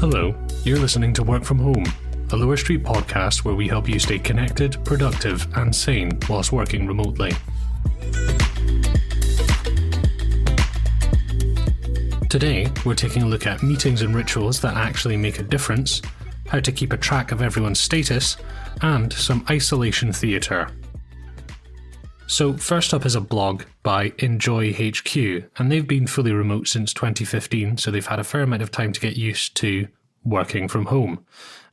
Hello, you're listening to Work From Home, a Lower Street podcast where we help you stay connected, productive and sane whilst working remotely. Today, we're taking a look at meetings and rituals that actually make a difference, how to keep a track of everyone's status, and some isolation theatre. So first up is a blog by EnjoyHQ, and they've been fully remote since 2015, so they've had a fair amount of time to get used to working from home.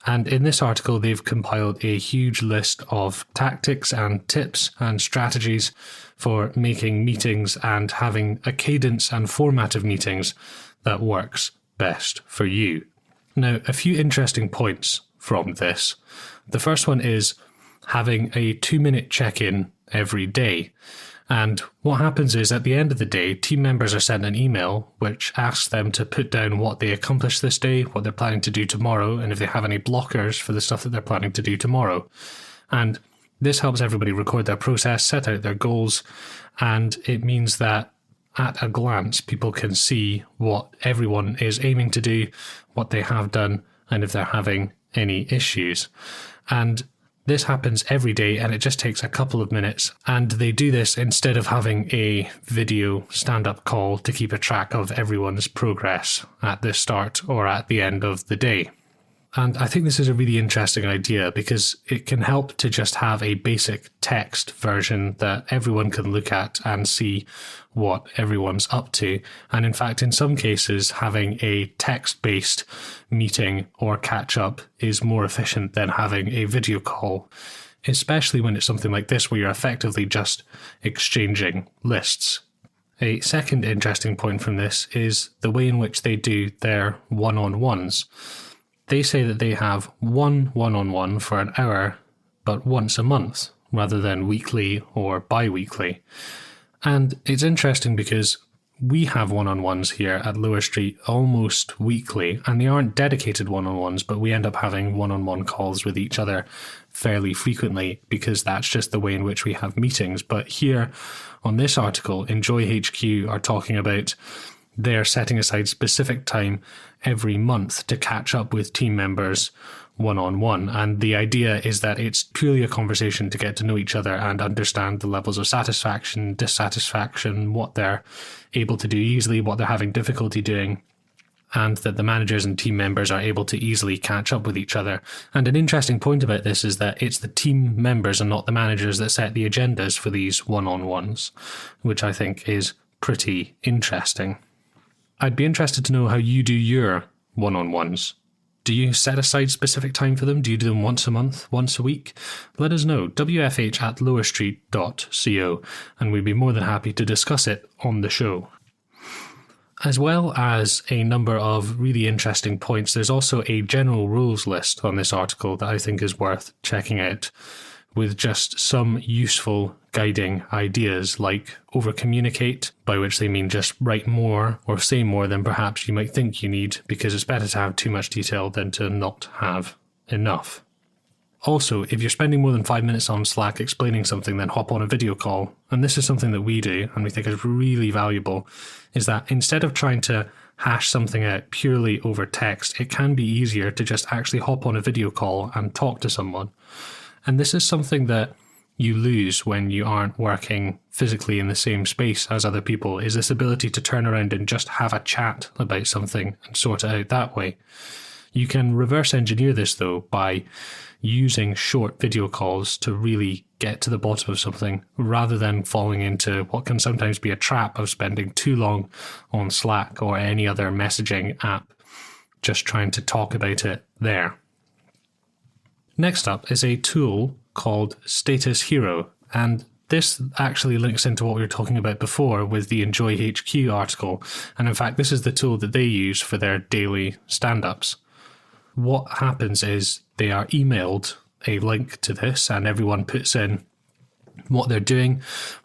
And in this article, they've compiled a huge list of tactics and tips and strategies for making meetings and having a cadence and format of meetings that works best for you. Now, a few interesting points from this. The first one is having a 2-minute check-in every day. And what happens is at the end of the day, team members are sent an email which asks them to put down what they accomplished this day, what they're planning to do tomorrow, and if they have any blockers for the stuff that they're planning to do tomorrow. And this helps everybody record their process, set out their goals, and it means that at a glance, people can see what everyone is aiming to do, what they have done, and if they're having any issues. And this happens every day and it just takes a couple of minutes, and they do this instead of having a video stand-up call to keep a track of everyone's progress at the start or at the end of the day. And I think this is a really interesting idea because it can help to just have a basic text version that everyone can look at and see what everyone's up to. And in fact, in some cases, having a text-based meeting or catch-up is more efficient than having a video call, especially when it's something like this where you're effectively just exchanging lists. A second interesting point from this is the way in which they do their one-on-ones. They say that they have one one-on-one for an hour, but once a month, rather than weekly or bi-weekly. And it's interesting because we have one-on-ones here at Lower Street almost weekly, and they aren't dedicated one-on-ones, but we end up having one-on-one calls with each other fairly frequently because that's just the way in which we have meetings. But here on this article, EnjoyHQ are talking about they're setting aside specific time every month to catch up with team members one-on-one. And the idea is that it's purely a conversation to get to know each other and understand the levels of satisfaction, dissatisfaction, what they're able to do easily, what they're having difficulty doing, and that the managers and team members are able to easily catch up with each other. And an interesting point about this is that it's the team members and not the managers that set the agendas for these one-on-ones, which I think is pretty interesting. I'd be interested to know how you do your one-on-ones. Do you set aside specific time for them? Do you do them once a month, once a week? Let us know, wfh@lowerstreet.co, and we'd be more than happy to discuss it on the show. As well as a number of really interesting points, there's also a general rules list on this article that I think is worth checking out, with just some useful guiding ideas like over-communicate, by which they mean just write more or say more than perhaps you might think you need, because it's better to have too much detail than to not have enough. Also, if you're spending more than 5 minutes on Slack explaining something, then hop on a video call. And this is something that we do and we think is really valuable, is that instead of trying to hash something out purely over text, it can be easier to just actually hop on a video call and talk to someone. And this is something that you lose when you aren't working physically in the same space as other people, is this ability to turn around and just have a chat about something and sort it out that way. You can reverse engineer this though by using short video calls to really get to the bottom of something, rather than falling into what can sometimes be a trap of spending too long on Slack or any other messaging app just trying to talk about it there. Next up is a tool called Status Hero, and this actually links into what we were talking about before with the EnjoyHQ article, and in fact this is the tool that they use for their daily stand-ups. What happens is they are emailed a link to this and everyone puts in what they're doing,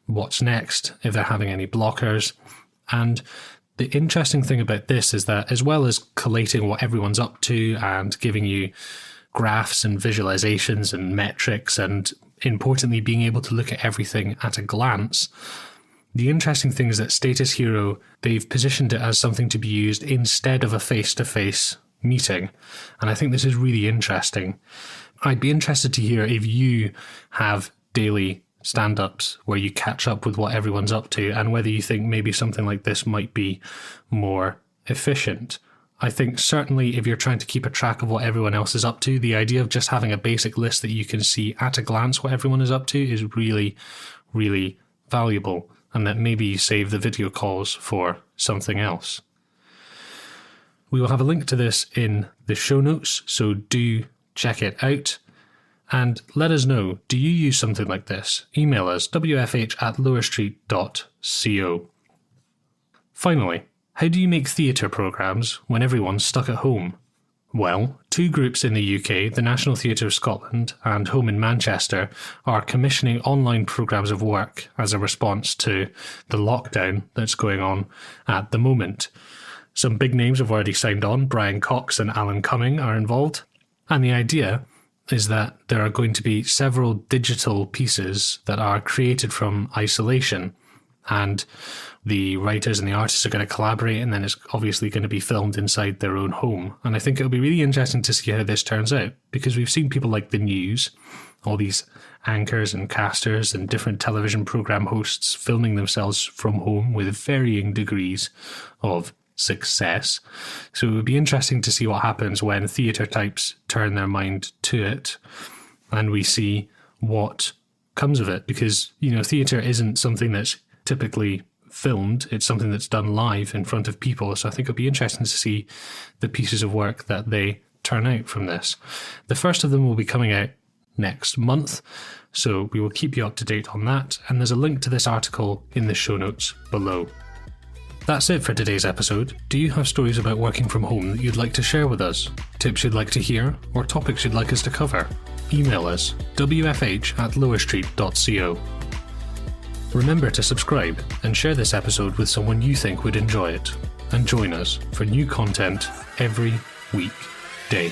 what's next, if they're having any blockers, and the interesting thing about this is that as well as collating what everyone's up to and giving you graphs and visualizations and metrics, and importantly being able to look at everything at a glance, the interesting thing is that Status Hero, they've positioned it as something to be used instead of a face-to-face meeting. And I think this is really interesting. I'd be interested to hear if you have daily stand-ups where you catch up with what everyone's up to, and whether you think maybe something like this might be more efficient. I think certainly if you're trying to keep a track of what everyone else is up to, the idea of just having a basic list that you can see at a glance what everyone is up to is really, really valuable, and that maybe you save the video calls for something else. We will have a link to this in the show notes, so do check it out. And let us know, do you use something like this? Email us, wfh@lowerstreet.co. Finally, how do you make theatre programmes when everyone's stuck at home? Well, two groups in the UK, the National Theatre of Scotland and Home in Manchester, are commissioning online programmes of work as a response to the lockdown that's going on at the moment. Some big names have already signed on. Brian Cox and Alan Cumming are involved. And the idea is that there are going to be several digital pieces that are created from isolation, and the writers and the artists are going to collaborate, and then it's obviously going to be filmed inside their own home. And I think it'll be really interesting to see how this turns out, because we've seen people like the news, all these anchors and casters and different television programme hosts filming themselves from home with varying degrees of success. So it would be interesting to see what happens when theatre types turn their mind to it and we see what comes of it, because, you know, theatre isn't something that's typically filmed, it's something that's done live in front of people. So I think it'll be interesting to see the pieces of work that they turn out from this. The first of them will be coming out next month, so we will keep you up to date on that, and there's a link to this article in the show notes below. That's it for today's episode. Do you have stories about working from home that you'd like to share with us? Tips you'd like to hear? Or topics you'd like us to cover? Email us, wfh@lowerstreet.co. Remember to subscribe and share this episode with someone you think would enjoy it. And join us for new content every weekday.